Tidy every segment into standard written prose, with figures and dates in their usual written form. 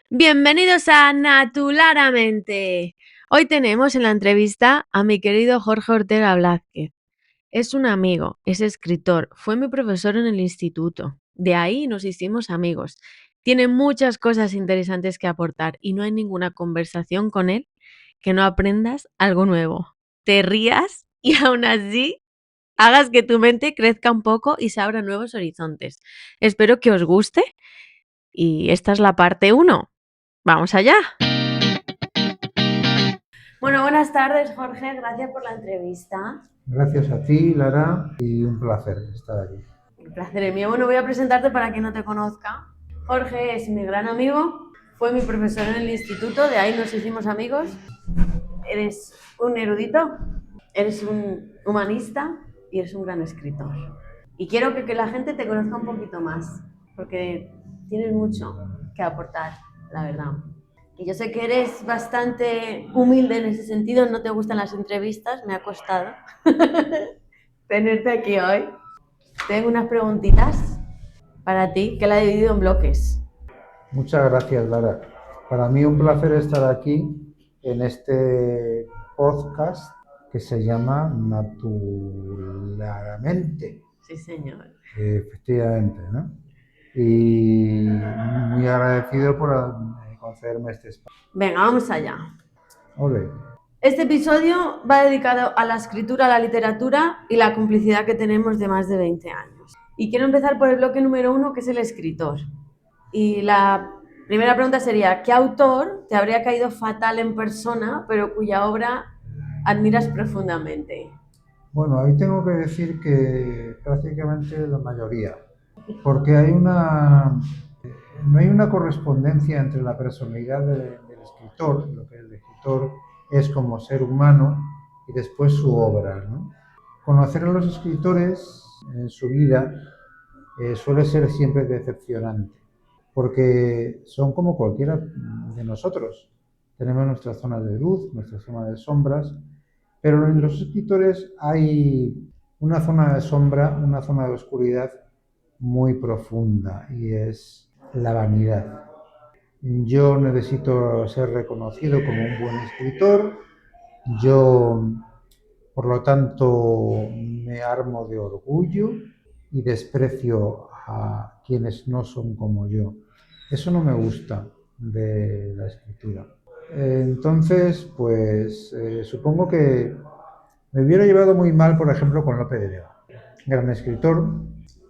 Bienvenidos a Natularamente. Hoy tenemos en la entrevista a mi querido Jorge Ortega Blázquez. Es un amigo, es escritor, fue mi profesor en el instituto. De ahí nos hicimos amigos. Tiene muchas cosas interesantes que aportar y no hay ninguna conversación con él que no aprendas algo nuevo, te rías y aún así hagas que tu mente crezca un poco y se abran nuevos horizontes. Espero que os guste y esta es la parte 1. ¡Vamos allá! Bueno, buenas tardes, Jorge. Gracias por la entrevista. Gracias a ti, Lara, y un placer estar aquí. El placer es mío. Bueno, voy a presentarte para quien no te conozca. Jorge es mi gran amigo, fue mi profesor en el instituto, de ahí nos hicimos amigos. Eres un erudito, eres un humanista y eres un gran escritor. Y quiero que la gente te conozca un poquito más, porque tienes mucho que aportar, la verdad. Y yo sé que eres bastante humilde en ese sentido, no te gustan las entrevistas, me ha costado tenerte aquí hoy. Tengo unas preguntitas para ti, que la he dividido en bloques. Muchas gracias, Lara. Para mí un placer estar aquí en este podcast que se llama Natularamente. Sí, señor. Efectivamente, ¿no? Y muy agradecido por concederme este espacio. Venga, vamos allá. Ole. Este episodio va dedicado a la escritura, a la literatura y la complicidad que tenemos de más de 20 años. Y quiero empezar por el bloque número 1, que es el escritor. Y la primera pregunta sería, ¿qué autor te habría caído fatal en persona, pero cuya obra admiras profundamente? Bueno, ahí tengo que decir que prácticamente la mayoría, porque no hay una correspondencia entre la personalidad del escritor, lo que el escritor es como ser humano, y después su obra, ¿no? Conocer a los escritores en su vida suele ser siempre decepcionante, porque son como cualquiera de nosotros. Tenemos nuestras zonas de luz, nuestras zonas de sombras, pero en los escritores hay una zona de sombra, una zona de oscuridad muy profunda, y es la vanidad. Yo necesito ser reconocido como un buen escritor. Yo, por lo tanto, me armo de orgullo y desprecio a quienes no son como yo. Eso no me gusta de la escritura. Entonces, pues supongo que me hubiera llevado muy mal, por ejemplo, con Lope de Vega. Gran escritor,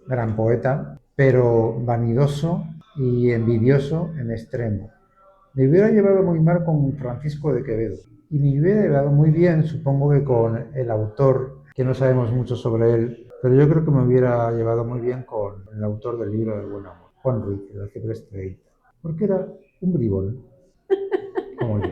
gran poeta, pero vanidoso y envidioso en extremo. Me hubiera llevado muy mal con Francisco de Quevedo. Y me hubiera llevado muy bien, supongo que con el autor, que no sabemos mucho sobre él, pero yo creo que me hubiera llevado muy bien con el autor del libro del buen amor, Juan Ruiz, el arcipreste, porque era un bribón, como yo.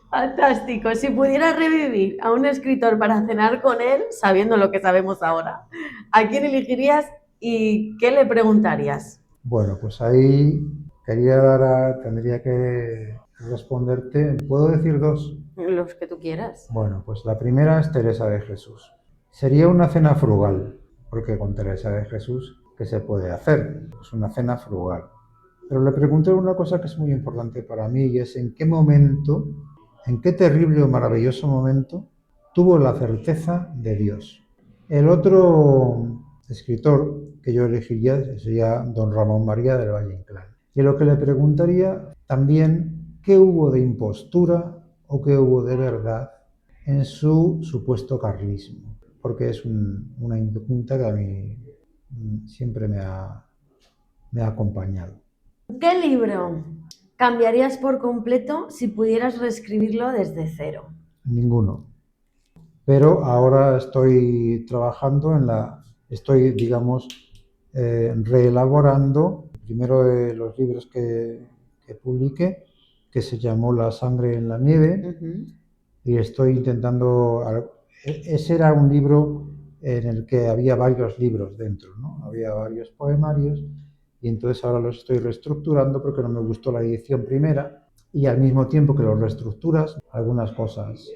Fantástico. Si pudieras revivir a un escritor para cenar con él, sabiendo lo que sabemos ahora, ¿a quién elegirías y qué le preguntarías? Bueno, pues ahí tendría que responderte. ¿Puedo decir dos? Los que tú quieras. Bueno, pues la primera es Teresa de Jesús. Sería una cena frugal, porque con Teresa de Jesús, ¿qué se puede hacer? Pues una cena frugal. Pero le pregunté una cosa que es muy importante para mí, y es en qué momento, en qué terrible o maravilloso momento, tuvo la certeza de Dios. El otro escritor que yo elegiría sería don Ramón María del Valle Inclán. Y lo que le preguntaría también, ¿qué hubo de impostura o qué hubo de verdad en su supuesto carlismo? Porque es una pregunta que a mí siempre me ha acompañado. ¿Qué libro cambiarías por completo si pudieras reescribirlo desde cero? Ninguno. Pero ahora estoy trabajando estoy, digamos, reelaborando el primero de los libros que publiqué, que se llamó La sangre en la nieve, y estoy intentando, ese era un libro en el que había varios libros dentro, ¿no? Había varios poemarios, y entonces ahora los estoy reestructurando porque no me gustó la edición primera, y al mismo tiempo que los reestructuras, algunas cosas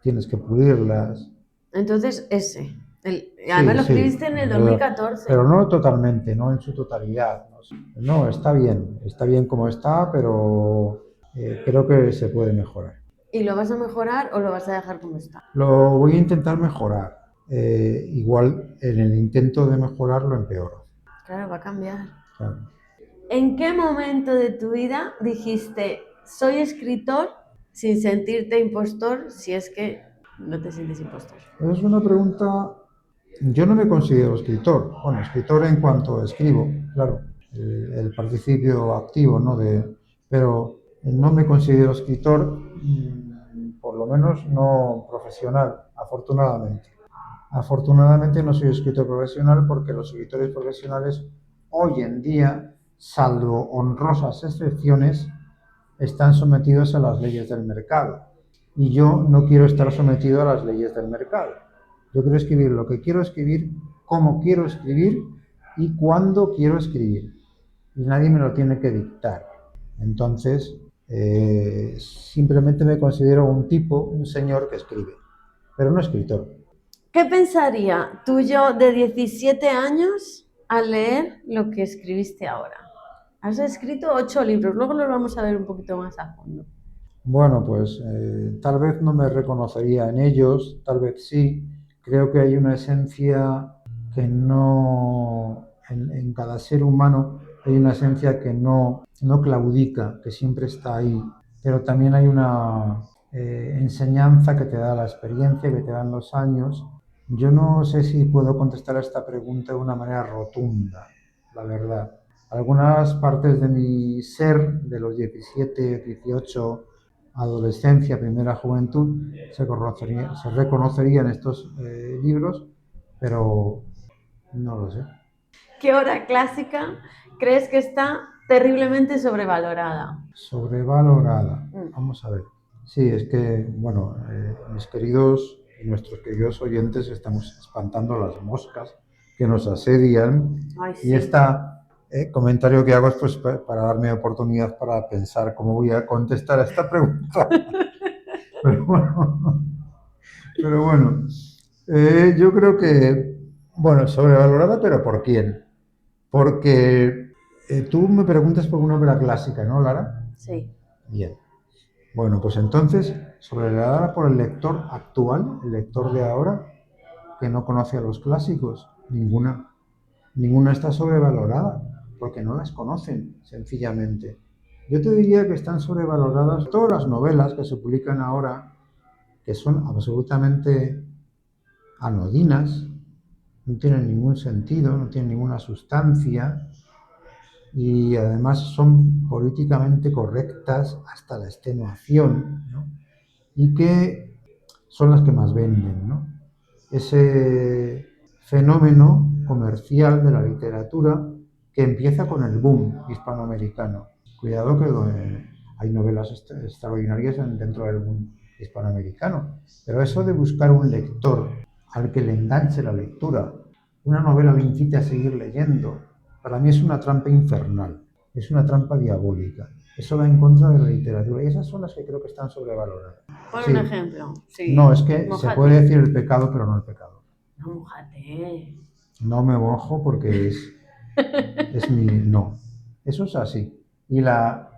tienes que pulirlas. Entonces, ese. Además Sí, lo sí, escribiste en el 2014. pero no totalmente, no en su totalidad, ¿no? No, está bien como está, pero creo que se puede mejorar. ¿Y lo vas a mejorar o lo vas a dejar como está? Lo voy a intentar mejorar. Igual en el intento de mejorar lo empeoro. Claro, va a cambiar. Claro. ¿En qué momento de tu vida dijiste, soy escritor sin sentirte impostor, si es que no te sientes impostor? Es una pregunta. Yo no me considero escritor. Bueno, escritor en cuanto escribo, claro. El participio activo, ¿no? Pero no me considero escritor, por lo menos no profesional, afortunadamente. Afortunadamente no soy escritor profesional porque los escritores profesionales hoy en día, salvo honrosas excepciones, están sometidos a las leyes del mercado. Y yo no quiero estar sometido a las leyes del mercado. Yo quiero escribir lo que quiero escribir, cómo quiero escribir y cuándo quiero escribir. Y nadie me lo tiene que dictar. Entonces, simplemente me considero un tipo, un señor que escribe, pero no escritor. ¿Qué pensaría tú yo de 17 años al leer lo que escribiste ahora? Has escrito 8 libros, luego los vamos a ver un poquito más a fondo. Bueno, pues tal vez no me reconocería en ellos, tal vez sí. Creo que hay una esencia que no, en cada ser humano hay una esencia que no claudica, que siempre está ahí. Pero también hay una enseñanza que te da la experiencia, que te dan los años. Yo no sé si puedo contestar a esta pregunta de una manera rotunda, la verdad. Algunas partes de mi ser, de los 17, 18, adolescencia, primera juventud, se reconocería en estos libros, pero no lo sé. ¿Qué obra clásica crees que está terriblemente sobrevalorada? Sobrevalorada. Mm. Vamos a ver. Sí, es que, bueno, mis queridos y nuestros queridos oyentes estamos espantando las moscas que nos asedian. Ay, Y sí. este comentario que hago es pues para darme oportunidad para pensar cómo voy a contestar a esta pregunta. Pero bueno, pero bueno, yo creo que, bueno, sobrevalorada, pero ¿por quién? Porque tú me preguntas por una obra clásica, ¿no, Lara? Sí. Bien. Bueno, pues entonces, sobrevalorada por el lector actual, el lector de ahora, que no conoce a los clásicos, ninguna. Ninguna está sobrevalorada, porque no las conocen, sencillamente. Yo te diría que están sobrevaloradas todas las novelas que se publican ahora, que son absolutamente anodinas, no tienen ningún sentido, no tienen ninguna sustancia y además son políticamente correctas hasta la extenuación, ¿no? Y que son las que más venden, ¿no? Ese fenómeno comercial de la literatura que empieza con el boom hispanoamericano. Cuidado que hay novelas extraordinarias dentro del boom hispanoamericano, pero eso de buscar un lector al que le enganche la lectura, una novela le incite a seguir leyendo, para mí es una trampa infernal, es una trampa diabólica. Eso va en contra de la literatura y esas son las que creo que están sobrevaloradas. Pon Sí. un ejemplo. Sí. No, es que Mójate. se puede decir el pecado, pero no el pecado. No, mójate. No me mojo porque es mi... No, eso es así. Y la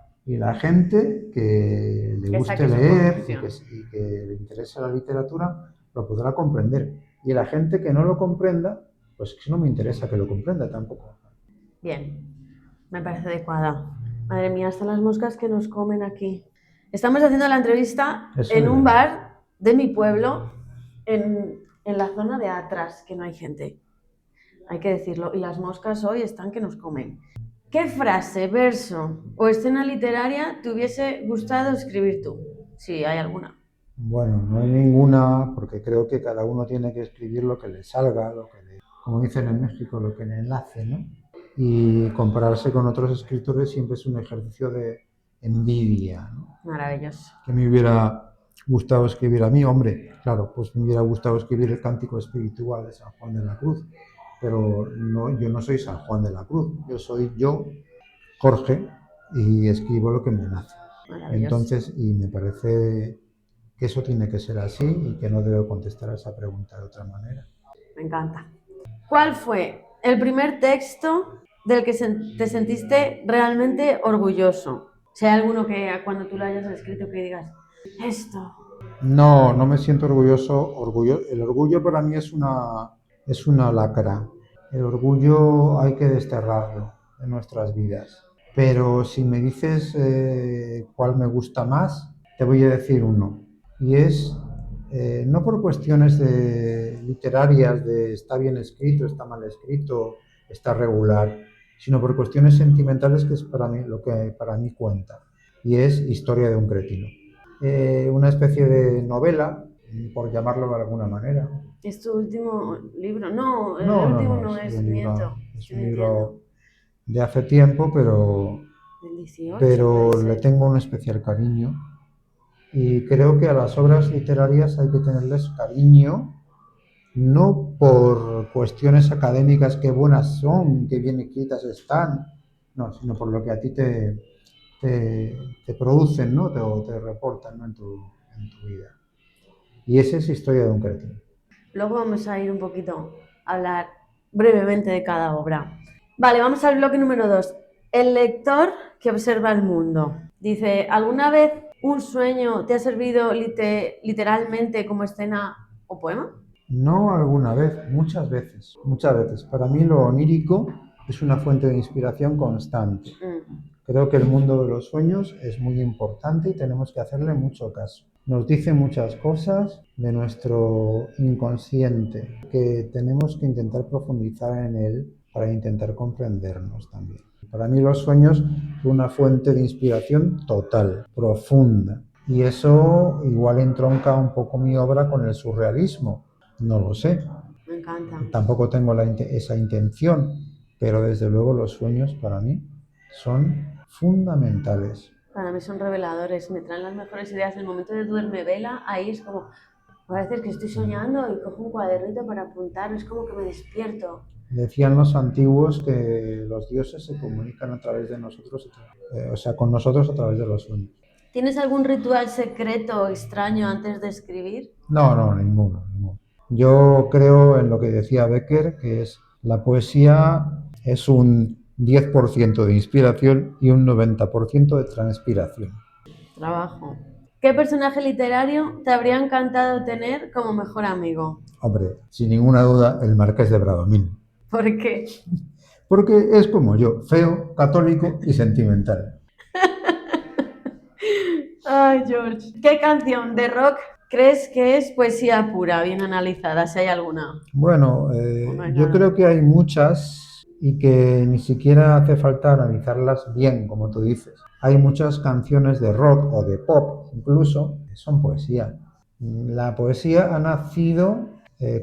gente que le Que guste saque su leer conclusión. y que le interese la literatura, lo podrá comprender. Y la gente que no lo comprenda, pues que no me interesa que lo comprenda tampoco. Bien, me parece adecuada. Madre mía, hasta las moscas que nos comen aquí. Estamos haciendo la entrevista Eso en es un verdad. bar de mi pueblo, en la zona de atrás, que no hay gente. Hay que decirlo. Y las moscas hoy están que nos comen. ¿Qué frase, verso o escena literaria te hubiese gustado escribir tú? Si hay alguna. Bueno, no hay ninguna, porque creo que cada uno tiene que escribir lo que le salga, como dicen en México, lo que le enlace, ¿no? Y compararse con otros escritores siempre es un ejercicio de envidia, ¿no? Maravilloso. Que me hubiera gustado escribir a mí, hombre, claro, pues me hubiera gustado escribir el Cántico Espiritual de San Juan de la Cruz, pero no, yo no soy San Juan de la Cruz, yo soy yo, Jorge, y escribo lo que me nace. Maravilloso. Entonces, y me parece que eso tiene que ser así y que no debo contestar a esa pregunta de otra manera. Me encanta. ¿Cuál fue el primer texto del que te sentiste realmente orgulloso. Si hay alguno que cuando tú lo hayas escrito que digas, esto. No, no me siento orgulloso. El orgullo para mí es una lacra. El orgullo hay que desterrarlo de nuestras vidas. Pero si me dices cuál me gusta más, te voy a decir uno. Y es no por cuestiones literarias de está bien escrito, está mal escrito, está regular, sino por cuestiones sentimentales que es para mí lo que para mí cuenta. Y es Historia de un cretino. Una especie de novela, por llamarlo de alguna manera. ¿Es tu último libro? No, el No, no, último no, no es, miento, es estoy un mintiendo. libro de hace tiempo, Del 18 puede pero le ser. tengo un especial cariño y creo que a las obras literarias hay que tenerles cariño, no por cuestiones académicas que buenas son, que bien escritas están, no, sino por lo que a ti te producen, ¿no? Te reportan, ¿no? En tu vida. Y esa es Historia de un cretino. Luego vamos a ir un poquito a hablar brevemente de cada obra. Vale, vamos al bloque número 2. El lector que observa el mundo. Dice, ¿alguna vez un sueño te ha servido literalmente como escena o poema? No alguna vez, muchas veces, muchas veces. Para mí lo onírico es una fuente de inspiración constante. Mm. Creo que el mundo de los sueños es muy importante y tenemos que hacerle mucho caso. Nos dice muchas cosas de nuestro inconsciente que tenemos que intentar profundizar en él para intentar comprendernos también. Para mí los sueños son una fuente de inspiración total, profunda. Y eso igual entronca un poco mi obra con el surrealismo. No lo sé. Me encanta. Tampoco tengo esa intención, pero desde luego los sueños para mí son fundamentales. Para mí son reveladores, me traen las mejores ideas. El momento de duerme vela, ahí es como, a veces que estoy soñando y cojo un cuadernito para apuntar, es como que me despierto. Decían los antiguos que los dioses se comunican a través de nosotros, o sea, con nosotros a través de los sueños. ¿Tienes algún ritual secreto o extraño antes de escribir? No, no, ninguno, ninguno. Yo creo en lo que decía Becker, que es la poesía es un 10% de inspiración y un 90% de transpiración. Trabajo. ¿Qué personaje literario te habría encantado tener como mejor amigo? Hombre, sin ninguna duda, el Marqués de Bradomín. ¿Por qué? Porque es como yo, feo, católico y sentimental. Ay, George. ¿Qué canción de rock crees que es poesía pura, bien analizada, si hay alguna? Bueno, ¿O no hay yo nada? creo que hay muchas y que ni siquiera hace falta analizarlas bien, como tú dices. Hay muchas canciones de rock o de pop, incluso, que son poesía. La poesía ha nacido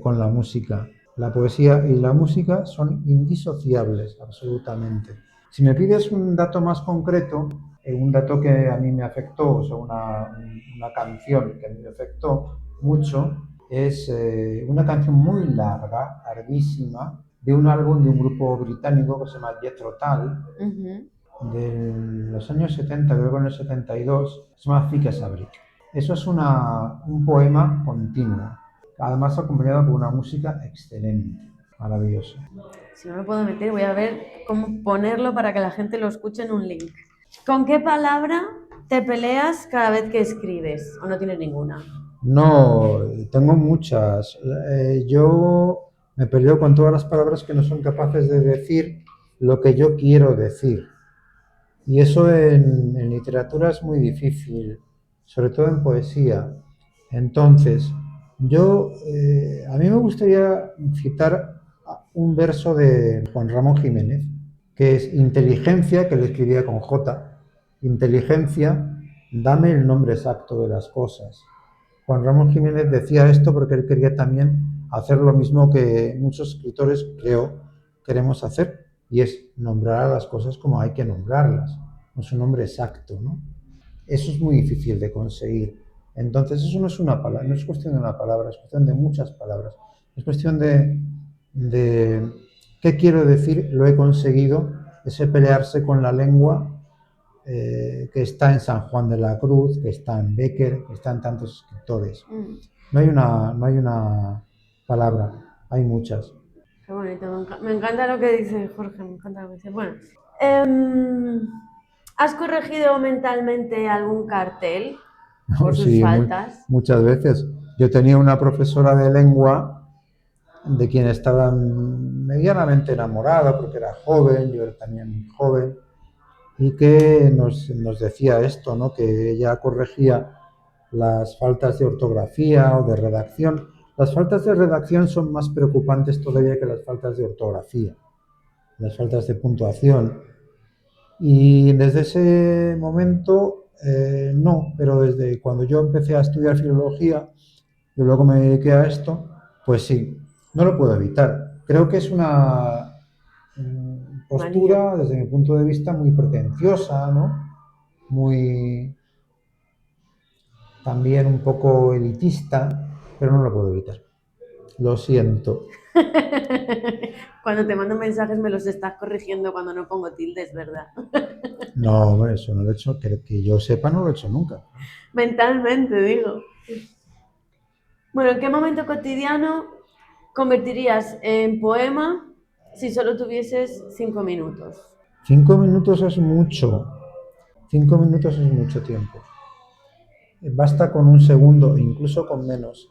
con la música. La poesía y la música son indisociables, absolutamente. Si me pides un dato más concreto, un dato que a mí me afectó, o sea, una canción que a mí me afectó mucho, es una canción muy larga, larguísima, de un álbum de un grupo británico que se llama Jethro Tull, Ujú. de los años 70, creo que en el 72, se llama Thick as a Brick. Eso es un poema continuo, además acompañado por una música excelente, maravillosa. Si no lo puedo meter, voy a ver cómo ponerlo para que la gente lo escuche en un link. ¿Con qué palabra te peleas cada vez que escribes? ¿O no tienes ninguna? No, tengo muchas. Yo me peleo con todas las palabras que no son capaces de decir lo que yo quiero decir. Y eso en literatura es muy difícil, sobre todo en poesía. Entonces, a mí me gustaría citar un verso de Juan Ramón Jiménez, que es inteligencia, que lo escribía con J, inteligencia, dame el nombre exacto de las cosas. Juan Ramón Jiménez decía esto porque él quería también hacer lo mismo que muchos escritores, creo, queremos hacer, y es nombrar a las cosas como hay que nombrarlas, con su nombre exacto, ¿no? Eso es muy difícil de conseguir. Entonces, eso no es una palabra, no es cuestión de una palabra, es cuestión de muchas palabras. Es cuestión de qué quiero decir, lo he conseguido, ese pelearse con la lengua que está en San Juan de la Cruz, que está en Becker, que está en tantos escritores. Mm. No hay una palabra, hay muchas. Qué bonito, me encanta lo que dice Jorge, me encanta lo que dice. Bueno, ¿has corregido mentalmente algún cartel por sus Sí, faltas? muchas veces. Yo tenía una profesora de lengua de quien estaba medianamente enamorado porque era joven, yo era también joven, y que nos decía esto, ¿no? Que ella corregía las faltas de ortografía o de redacción. Las faltas de redacción son más preocupantes todavía que las faltas de ortografía, las faltas de puntuación. Y desde ese momento, no, pero desde cuando yo empecé a estudiar filología y luego me dediqué a esto, pues sí, no lo puedo evitar. Creo que es una Manía. postura, desde mi punto de vista, muy pretenciosa, ¿no? Muy también un poco elitista, pero no lo puedo evitar. Lo siento. Cuando te mando mensajes me los estás corrigiendo cuando no pongo tildes, ¿verdad? No, hombre, eso no lo he hecho, que yo sepa, no lo he hecho nunca. Mentalmente, digo. Bueno, ¿en qué momento cotidiano convertirías en poema si solo tuvieses 5 minutos? 5 minutos es mucho. 5 minutos es mucho tiempo. Basta con un segundo, incluso con menos.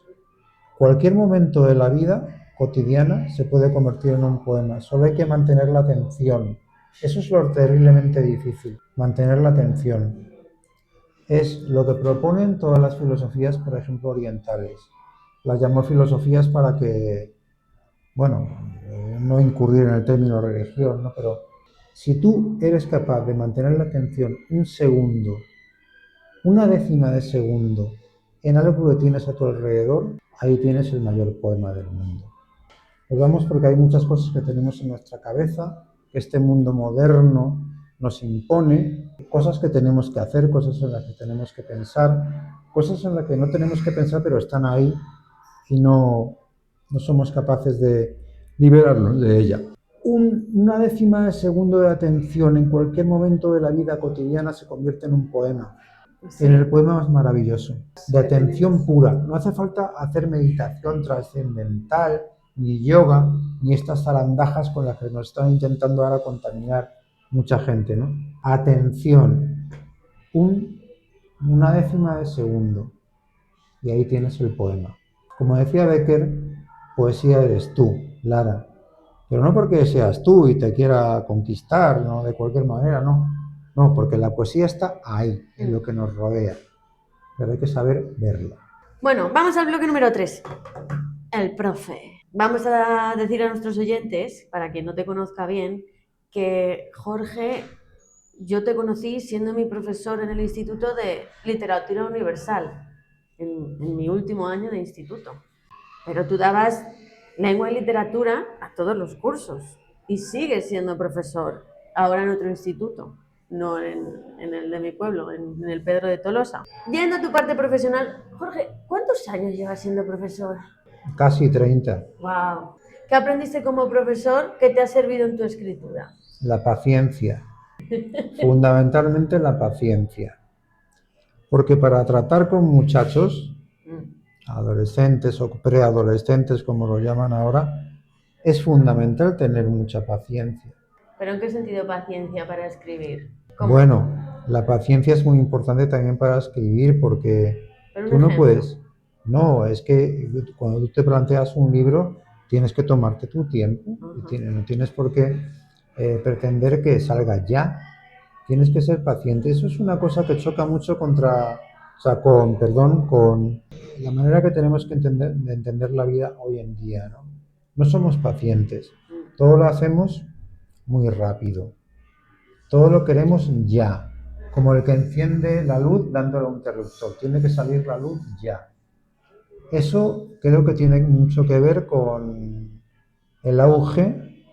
Cualquier momento de la vida cotidiana se puede convertir en un poema. Solo hay que mantener la atención. Eso es lo terriblemente difícil, mantener la atención. Es lo que proponen todas las filosofías, por ejemplo, orientales. Las llamo filosofías para que, bueno, no incurrir en el término religión, ¿no? Pero si tú eres capaz de mantener la atención un segundo, una décima de segundo en algo que tienes a tu alrededor, ahí tienes el mayor poema del mundo. Nos vamos porque hay muchas cosas que tenemos en nuestra cabeza, que este mundo moderno nos impone, cosas que tenemos que hacer, cosas en las que tenemos que pensar, cosas en las que no tenemos que pensar pero están ahí y no somos capaces de liberarnos de ella. Una décima de segundo de atención en cualquier momento de la vida cotidiana se convierte en un poema. Sí. En el poema más maravilloso, de atención pura. No hace falta hacer meditación trascendental, ni yoga, ni estas zarandajas con las que nos están intentando ahora contaminar mucha gente, ¿no? Atención, una décima de segundo, y ahí tienes el poema. Como decía Becker, poesía eres tú, Lara. Pero no porque seas tú y te quiera conquistar, ¿no? De cualquier manera, no. No, porque la poesía está ahí, en lo que nos rodea. Pero hay que saber verla. Bueno, vamos al bloque número 3. El profe. Vamos a decir a nuestros oyentes, para quien no te conozca bien, que Jorge, yo te conocí siendo mi profesor en el Instituto de Literatura Universal, en mi último año de instituto. Pero tú dabas lengua y literatura a todos los cursos y sigues siendo profesor ahora en otro instituto, no en el de mi pueblo, en el Pedro de Tolosa. Yendo a tu parte profesional, Jorge, ¿cuántos años llevas siendo profesor? Casi 30. ¡Wow! ¿Qué aprendiste como profesor que te ha servido en tu escritura? La paciencia. Fundamentalmente la paciencia. Porque para tratar con muchachos, adolescentes o preadolescentes, como lo llaman ahora, es fundamental tener mucha paciencia. ¿Pero en qué sentido paciencia para escribir? ¿Cómo? Bueno, la paciencia es muy importante también para escribir porque Pero tú un no ejemplo. puedes. No, es que cuando tú te planteas un libro tienes que tomarte tu tiempo y no tienes por qué pretender que salga ya. Tienes que ser paciente. Eso es una cosa que choca mucho con la manera que tenemos que de entender la vida hoy en día, ¿no? No somos pacientes. Todo lo hacemos muy rápido. Todo lo queremos ya, como el que enciende la luz dándole a un interruptor. Tiene que salir la luz ya. Eso creo que tiene mucho que ver con el auge,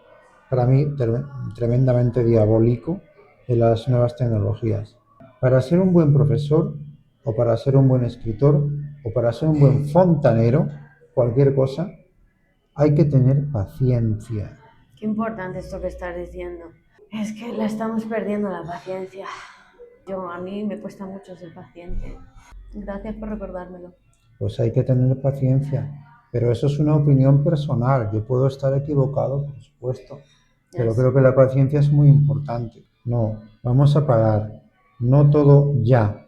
para mí tremendamente diabólico, de las nuevas tecnologías. Para ser un buen profesor, o para ser un buen escritor, o para ser un buen fontanero, cualquier cosa, hay que tener paciencia. Qué importante esto que estás diciendo. Es que la estamos perdiendo la paciencia. A mí me cuesta mucho ser paciente. Gracias por recordármelo. Pues hay que tener paciencia, Pero eso es una opinión personal. Yo puedo estar equivocado, por supuesto, pero Yes. creo que la paciencia es muy importante. No, vamos a parar. No todo ya.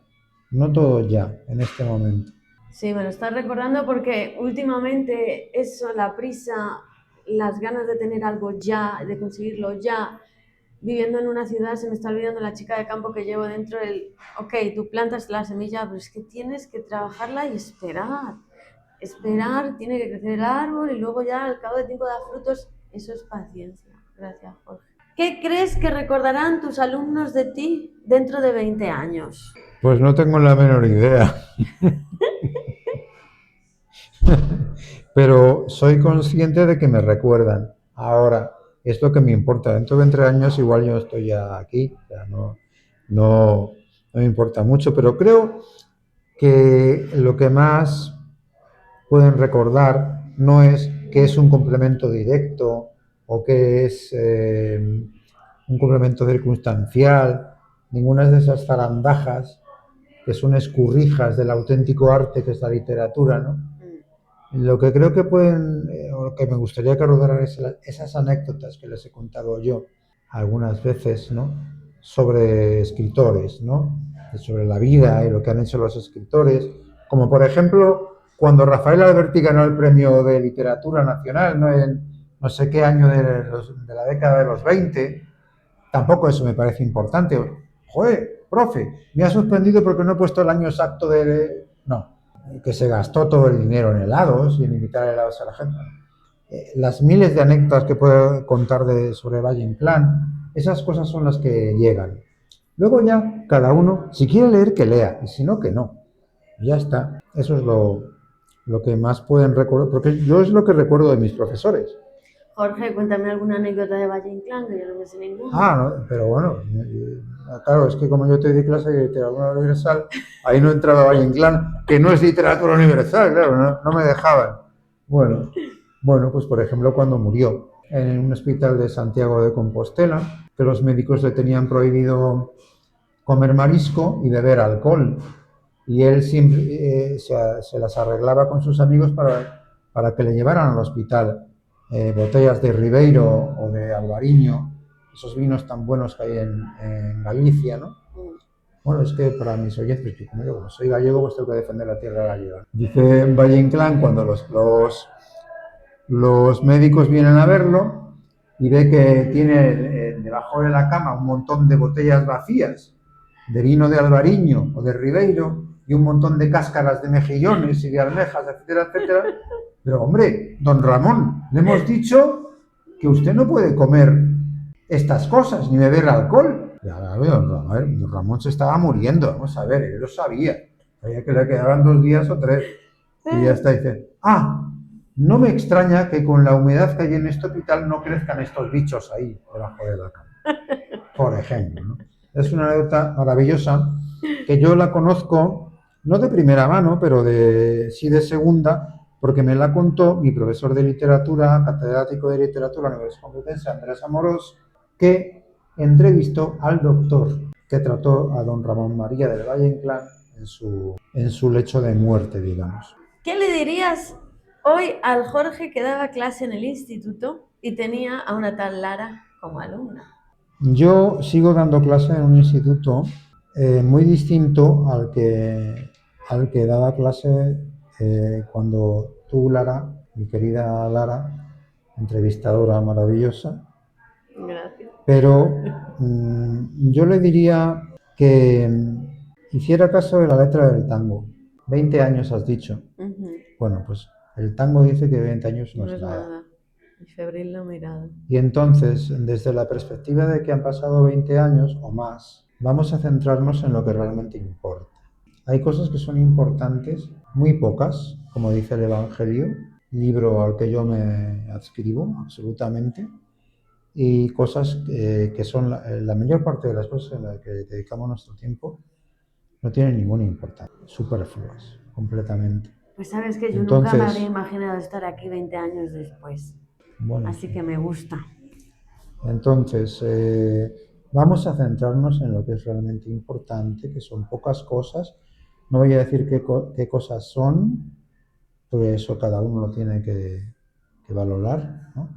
No todo ya, en este momento. Sí, me lo estás recordando porque últimamente eso, la prisa, las ganas de tener algo ya, de conseguirlo ya, viviendo en una ciudad, se me está olvidando la chica de campo que llevo dentro del, ok, tú plantas la semilla, pero es que tienes que trabajarla y esperar. Esperar, tiene que crecer el árbol y luego ya al cabo de tiempo da frutos. Eso es paciencia. Gracias, Jorge. ¿Qué crees que recordarán tus alumnos de ti dentro de 20 años? Pues no tengo la menor idea, pero soy consciente de que me recuerdan. Ahora, es lo que me importa. Dentro de 20 años igual yo estoy ya aquí, ya no me importa mucho, pero creo que lo que más pueden recordar no es que es un complemento directo o que es un complemento circunstancial, ninguna de esas zarandajas que son escurrijas del auténtico arte que es la literatura, ¿no? Lo que creo que pueden, o lo que me gustaría que rodaran es esas anécdotas que les he contado yo algunas veces, ¿no? Sobre escritores, ¿no? Sobre la vida y lo que han hecho los escritores, como por ejemplo cuando Rafael Alberti ganó el premio de literatura nacional, ¿no? En no sé qué año de la década de los 20, tampoco eso me parece importante. Joder, profe, me ha suspendido porque no he puesto el año exacto de... No, que se gastó todo el dinero en helados y en invitar helados a la gente. Las miles de anécdotas que puedo contar sobre Valle Inclán, esas cosas son las que llegan. Luego ya cada uno, si quiere leer, que lea, y si no, que no. Y ya está. Eso es lo que más pueden recordar, porque yo es lo que recuerdo de mis profesores. Jorge, cuéntame alguna anécdota de Valle Inclán, que yo no me sé ninguna. No, pero bueno, claro, es que como yo te di clase de literatura universal, ahí no entraba Valle Inclán, que no es literatura universal, claro, no me dejaban. Bueno, pues por ejemplo cuando murió en un hospital de Santiago de Compostela, que los médicos le tenían prohibido comer marisco y beber alcohol. Y él siempre se las arreglaba con sus amigos para que le llevaran al hospital botellas de Ribeiro o de Albariño, esos vinos tan buenos que hay en Galicia, ¿no? Bueno, es que para mis oyentes, como soy gallego, pues tengo que defender la tierra gallega. Dice Valle Inclán, cuando los médicos vienen a verlo y ve que tiene debajo de la cama un montón de botellas vacías de vino de Albariño o de Ribeiro y un montón de cáscaras de mejillones y de almejas, etcétera, etcétera. Pero hombre, don Ramón, le hemos dicho que usted no puede comer estas cosas ni beber alcohol. Ya, don Ramón se estaba muriendo, vamos a ver, él lo sabía. Sabía que le quedaban 2 días o 3. Y ya está, dice, no me extraña que con la humedad que hay en este hospital no crezcan estos bichos ahí debajo de la cama. Por ejemplo, ¿no? Es una anécdota maravillosa que yo la conozco, no de primera mano, pero sí de segunda, porque me la contó mi profesor de literatura, catedrático de literatura en la Universidad Complutense, Andrés Amorós, que entrevistó al doctor que trató a don Ramón María del Valle Inclán en su lecho de muerte, digamos. ¿Qué le dirías hoy al Jorge que daba clase en el instituto y tenía a una tal Lara como alumna? Yo sigo dando clase en un instituto muy distinto al que daba clase cuando tú, Lara, mi querida Lara, entrevistadora maravillosa. Gracias. Pero yo le diría que hiciera caso de la letra del tango. 20 años has dicho. Bueno, pues el tango dice que 20 años no es nada. Mi febril la mirada. Y entonces, desde la perspectiva de que han pasado 20 años o más, vamos a centrarnos en lo que realmente importa. Hay cosas que son importantes, muy pocas, como dice el Evangelio, libro al que yo me adscribo absolutamente, y cosas que son la mayor parte de las cosas en las que dedicamos nuestro tiempo no tienen ninguna importancia, superfluas, completamente. Pues sabes que yo nunca me habría imaginado estar aquí 20 años después. Bueno, así que me gusta. Entonces, vamos a centrarnos en lo que es realmente importante, que son pocas cosas. No voy a decir qué cosas son, porque eso cada uno lo tiene que valorar, ¿no?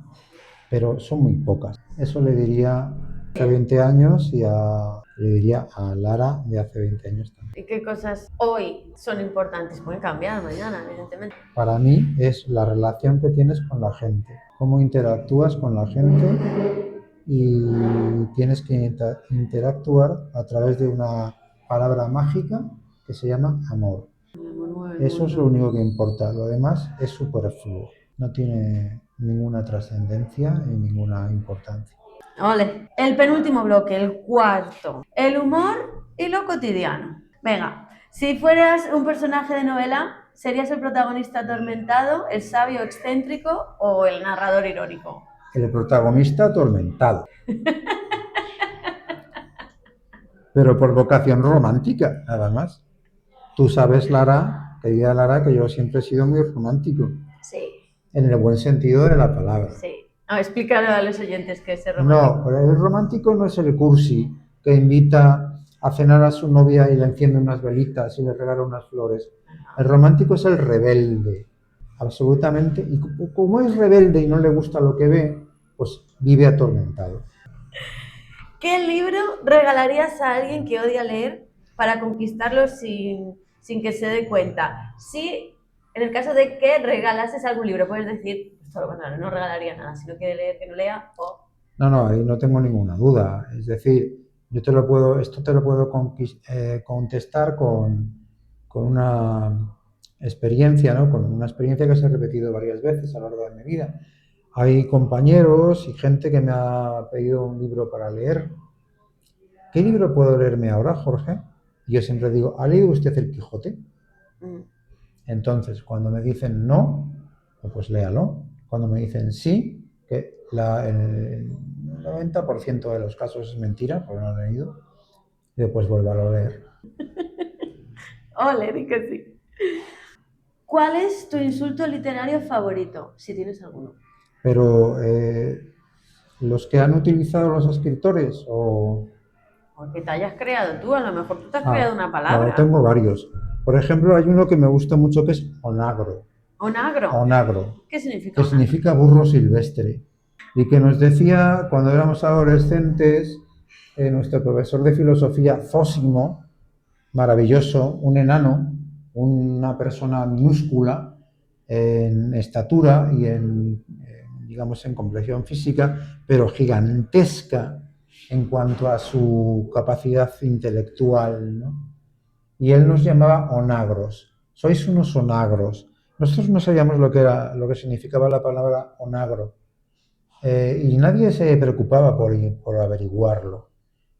Pero son muy pocas. Eso le diría hace 20 años le diría a Lara de hace 20 años también. ¿Y qué cosas hoy son importantes? Pueden cambiar mañana, evidentemente. Para mí es la relación que tienes con la gente, cómo interactúas con la gente y tienes que interactuar a través de una palabra mágica que se llama amor. Eso es lo único que importa, lo demás es superfluo, no tiene ninguna trascendencia ni ninguna importancia. Ole. El penúltimo bloque, el cuarto. El humor y lo cotidiano. Venga, si fueras un personaje de novela, ¿serías el protagonista atormentado, el sabio excéntrico o el narrador irónico? El protagonista atormentado. Pero por vocación romántica, nada más. Tú sabes, Lara, querida Lara, que yo siempre he sido muy romántico. Sí. En el buen sentido de la palabra. Sí. Explícalo a los oyentes qué es el romántico. No, el romántico no es el cursi que invita a cenar a su novia y le enciende unas velitas y le regala unas flores. El romántico es el rebelde, absolutamente. Y como es rebelde y no le gusta lo que ve, pues vive atormentado. ¿Qué libro regalarías a alguien que odia leer para conquistarlo sin que se dé cuenta? Si, en el caso de que regalases algún libro, puedes decir, pues todo lo contrario, no regalaría nada, si no quiere leer, que no lea, o... No, ahí no tengo ninguna duda. Es decir, esto te lo puedo contestar con una experiencia, ¿no? Con una experiencia que se ha repetido varias veces a lo largo de mi vida. Hay compañeros y gente que me ha pedido un libro para leer. ¿Qué libro puedo leerme ahora, Jorge? Y yo siempre digo, ¿ha leído usted El Quijote? Entonces, cuando me dicen no, pues léalo. Cuando me dicen sí, que el 90% de los casos es mentira, porque no lo he leído, pues vuelvo a leer. Ole, di que sí. ¿Cuál es tu insulto literario favorito, si tienes alguno? Pero los que han utilizado los escritores o... O que te hayas creado tú, a lo mejor tú te has creado una palabra. Claro, tengo varios. Por ejemplo, hay uno que me gusta mucho que es onagro. ¿Onagro? Onagro. ¿Qué significa? Que significa burro silvestre. Y que nos decía cuando éramos adolescentes nuestro profesor de filosofía, Zósimo, maravilloso, un enano, una persona minúscula en estatura y digamos, en complexión física, pero gigantesca en cuanto a su capacidad intelectual, ¿no? Y él nos llamaba onagros. Sois unos onagros. Nosotros no sabíamos lo que significaba la palabra onagro. Y nadie se preocupaba por averiguarlo.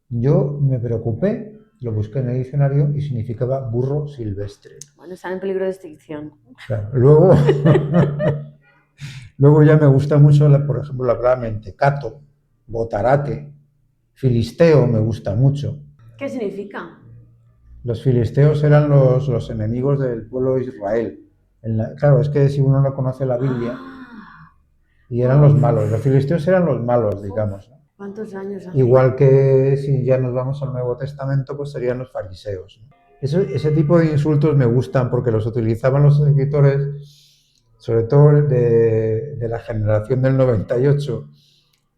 Yo me preocupé, lo busqué en el diccionario y significaba burro silvestre. Bueno, están en peligro de extinción. Claro. Luego ya me gusta mucho, por ejemplo, la palabra mentecato, botarate, filisteo me gusta mucho. ¿Qué significa? Los filisteos eran los enemigos del pueblo de Israel. Claro, es que si uno no conoce la Biblia, y eran los malos, los filisteos eran los malos, digamos. ¿Cuántos años hace? Igual que si ya nos vamos al Nuevo Testamento, pues serían los fariseos. Ese tipo de insultos me gustan porque los utilizaban los escritores, sobre todo de la generación del 98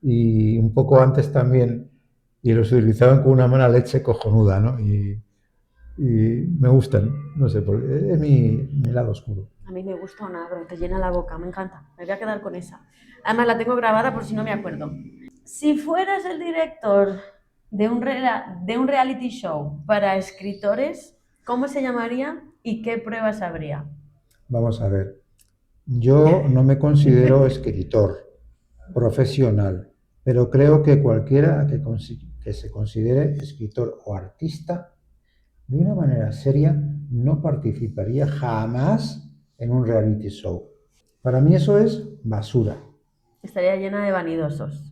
y un poco antes también, y los utilizaban con una mala leche cojonuda, ¿no? Y me gustan, no sé, porque es mi lado oscuro. A mí me gusta onagro, te llena la boca, me encanta. Me voy a quedar con esa. Además la tengo grabada por si no me acuerdo. Si fueras el director de un reality show para escritores, ¿cómo se llamaría y qué pruebas habría? Vamos a ver. Yo no me considero escritor profesional, pero creo que cualquiera que se considere escritor o artista, de una manera seria, no participaría jamás en un reality show. Para mí eso es basura. Estaría llena de vanidosos.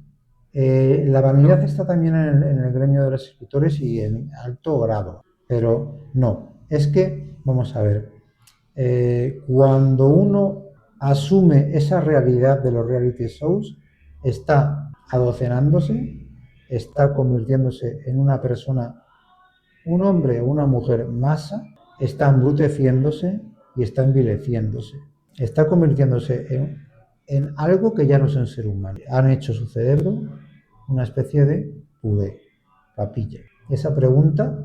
La vanidad está también en el gremio de los escritores y en alto grado, pero no, es que, vamos a ver, cuando uno asume esa realidad de los reality shows, está adocenándose, está convirtiéndose en una persona, un hombre o una mujer masa, está embruteciéndose y está envileciéndose. está convirtiéndose en algo que ya no es un ser humano. Han hecho su cerebro una especie de puré, papilla. Esa pregunta,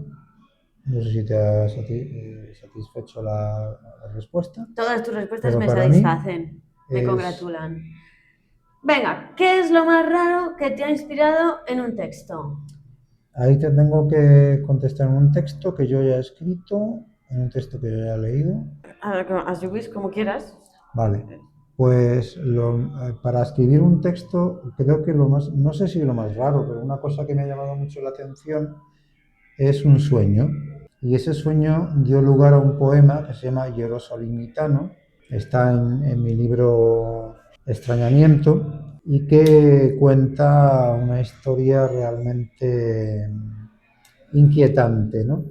no sé si te ha satisfecho la respuesta, Todas tus respuestas pero me para mí satisfacen, me es... congratulan. Venga, ¿qué es lo más raro que te ha inspirado en un texto? Ahí te tengo que contestar en un texto que yo ya he escrito, en un texto que yo ya he leído. A ver, as you wish, como quieras. Vale, pues para escribir un texto, creo que lo más, no sé si lo más raro, pero una cosa que me ha llamado mucho la atención es un sueño. Y ese sueño dio lugar a un poema que se llama Hierosolimitano, está en mi libro Extrañamiento, y que cuenta una historia realmente inquietante, ¿no?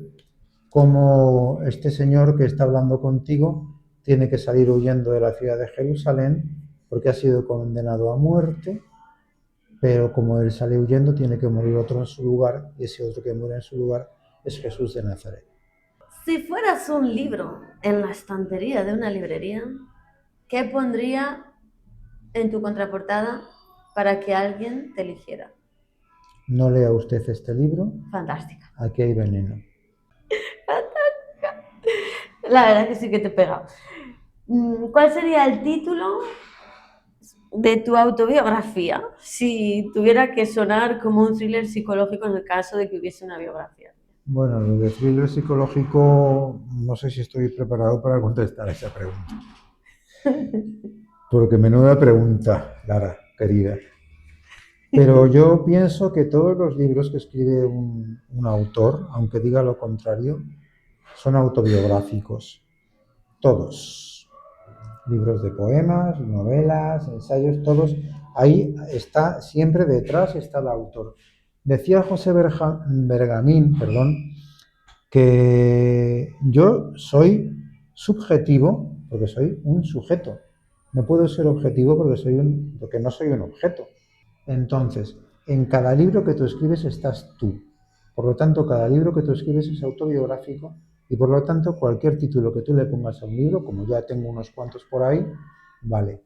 Como este señor que está hablando contigo tiene que salir huyendo de la ciudad de Jerusalén porque ha sido condenado a muerte, pero como él sale huyendo tiene que morir otro en su lugar, y ese otro que muere en su lugar es Jesús de Nazaret. Si fueras un libro en la estantería de una librería, ¿qué pondría en tu contraportada para que alguien te eligiera? No lea usted este libro, Fantástica. aquí hay veneno. La verdad que sí que te pega. ¿Cuál sería el título de tu autobiografía si tuviera que sonar como un thriller psicológico en el caso de que hubiese una biografía? Bueno, lo de thriller psicológico, no sé si estoy preparado para contestar esa pregunta. Porque menuda pregunta, Lara, querida. Pero yo pienso que todos los libros que escribe un autor, aunque diga lo contrario, son autobiográficos. Todos. Libros de poemas, novelas, ensayos, todos. Ahí está, siempre detrás está el autor. Decía José Bergamín, perdón, que yo soy subjetivo porque soy un sujeto. No puedo ser objetivo porque no soy un objeto. Entonces, en cada libro que tú escribes estás tú. Por lo tanto, cada libro que tú escribes es autobiográfico y por lo tanto cualquier título que tú le pongas a un libro, como ya tengo unos cuantos por ahí, vale.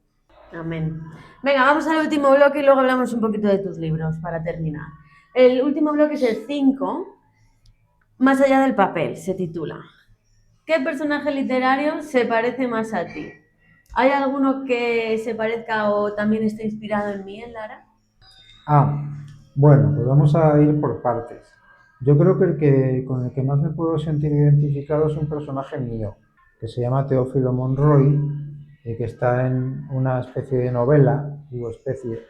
Amén. Venga, vamos al último bloque y luego hablamos un poquito de tus libros para terminar. El último bloque es el 5, Más allá del papel, se titula. ¿Qué personaje literario se parece más a ti? ¿Hay alguno que se parezca o también esté inspirado en mí, en Lara? Bueno, pues vamos a ir por partes. Yo creo que con el que más me puedo sentir identificado es un personaje mío, que se llama Teófilo Monroy y que está en una especie de novela, digo especie,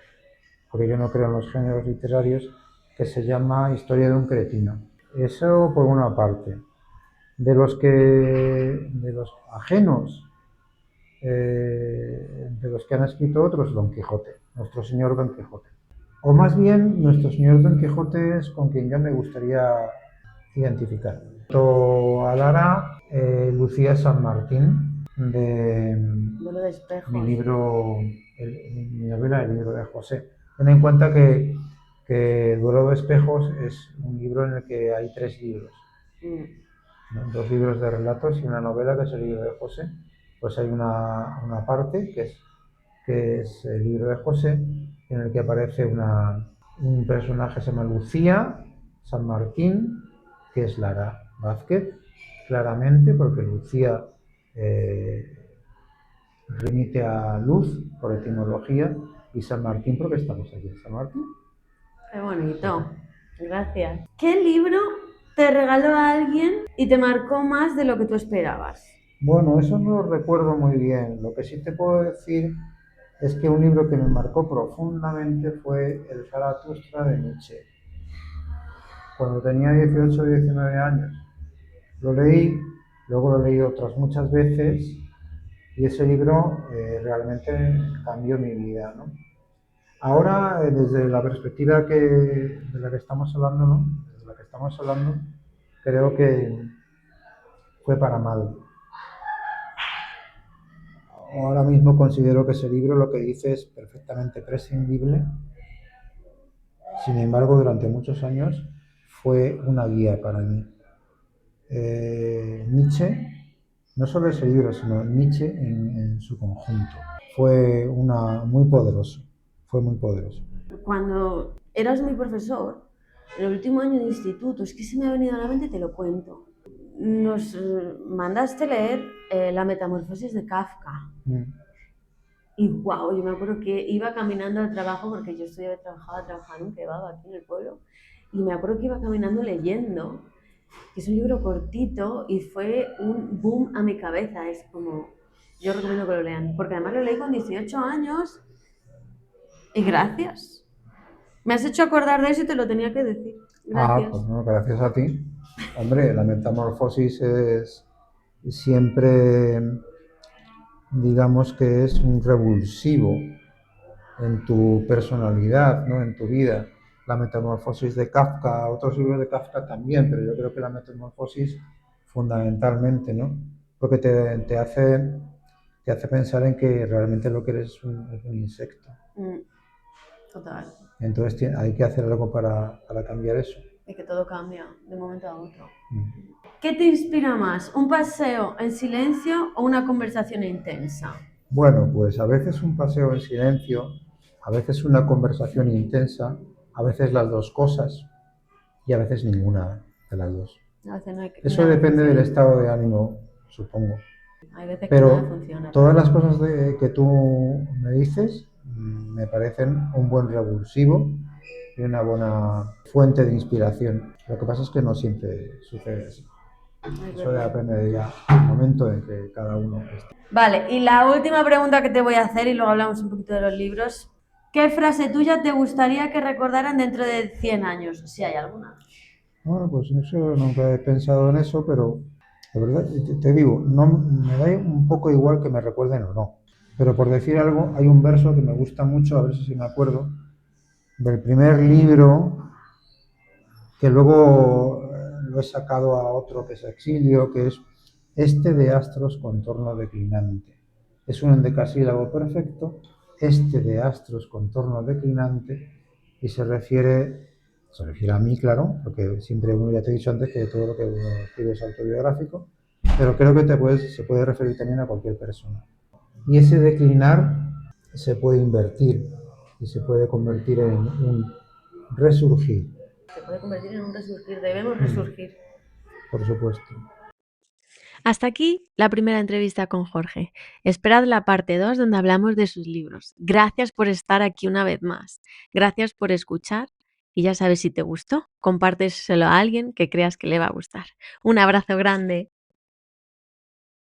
porque yo no creo en los géneros literarios, que se llama Historia de un cretino. Eso por una parte. De los ajenos, de los que han escrito otros, Don Quijote, nuestro señor Don Quijote. O más bien, nuestro señor Don Quijote es con quien yo me gustaría identificar. A Lara, Lucía San Martín, de Duelo de espejos. mi libro, mi novela, el libro de José. Ten en cuenta que Duelo de espejos es un libro en el que hay 3 libros. ¿No? 2 libros de relatos y una novela que es el libro de José. Pues hay una parte que es el libro de José, en el que aparece un personaje que se llama Lucía San Martín, que es Lara Vázquez, claramente, porque Lucía remite a luz por etimología y San Martín porque estamos aquí en San Martín. Qué bonito. Gracias. ¿Qué libro te regaló a alguien y te marcó más de lo que tú esperabas? Bueno, eso no lo recuerdo muy bien. Lo que sí te puedo decir es que un libro que me marcó profundamente fue El Zaratustra de Nietzsche. Cuando tenía 18 o 19 años lo leí, luego lo leí otras muchas veces y ese libro realmente cambió mi vida, ¿no? Ahora, desde la perspectiva de la que estamos hablando, ¿no? Desde la que estamos hablando, creo que fue para mal. Ahora mismo considero que ese libro lo que dice es perfectamente prescindible. Sin embargo, durante muchos años fue una guía para mí. Nietzsche no solo ese libro, sino Nietzsche en su conjunto. Fue muy poderoso, fue muy poderoso. Cuando eras mi profesor, en el último año de instituto, es que se me ha venido a la mente y te lo cuento. Nos mandaste leer La Metamorfosis de Kafka. Mm. Y wow, yo me acuerdo que iba caminando al trabajo, porque yo trabajaba en un kebab aquí en el pueblo, y me acuerdo que iba caminando leyendo, que es un libro cortito, y fue un boom a mi cabeza. Es como, yo recomiendo que lo lean, porque además lo leí con 18 años, y gracias. Me has hecho acordar de eso y te lo tenía que decir. Ah, Gracias. pues no, gracias a ti. Hombre, la metamorfosis es siempre, digamos que es un revulsivo en tu personalidad, ¿no? En tu vida. La metamorfosis de Kafka, otros libros de Kafka también, pero yo creo que la metamorfosis fundamentalmente, ¿no? Porque te hace pensar en que realmente lo que eres es un insecto. Total. Entonces hay que hacer algo para cambiar eso. Y que todo cambia de un momento a otro. Mm. ¿Qué te inspira más? ¿Un paseo en silencio o una conversación intensa? Bueno, pues a veces un paseo en silencio, a veces una conversación intensa, a veces las dos cosas y a veces ninguna de las dos. A veces no hay que, Eso nada depende del funciona. estado de ánimo, supongo. Hay veces que nada Pero funciona. todas las cosas que tú me dices me parecen un buen revulsivo y una buena fuente de inspiración. Lo que pasa es que no siempre sucede así. Es Eso verdad. depende ya del momento en que cada uno esté. Vale, y la última pregunta que te voy a hacer, y luego hablamos un poquito de los libros. ¿Qué frase tuya te gustaría que recordaran dentro de 100 años? Si hay alguna. Bueno, pues eso nunca he pensado en eso, pero de verdad te digo, no me da un poco igual que me recuerden o no. Pero por decir algo, hay un verso que me gusta mucho, a ver si me acuerdo, del primer libro que luego lo he sacado a otro que es Exilio, que es este de astros contorno declinante. Es un endecasílabo perfecto, este de astros contorno declinante, y se refiere a mí, claro, porque siempre, bueno, ya te he dicho antes que todo lo que uno escribe es autobiográfico, pero creo que se puede referir también a cualquier persona. Y ese declinar se puede invertir y se puede convertir en un resurgir. Se puede convertir en un resurgir. Debemos Mm, resurgir. por supuesto. Hasta aquí la primera entrevista con Jorge. Esperad la parte 2 donde hablamos de sus libros. Gracias por estar aquí una vez más. Gracias por escuchar. Y ya sabes, si te gustó, compárteselo a alguien que creas que le va a gustar. Un abrazo grande.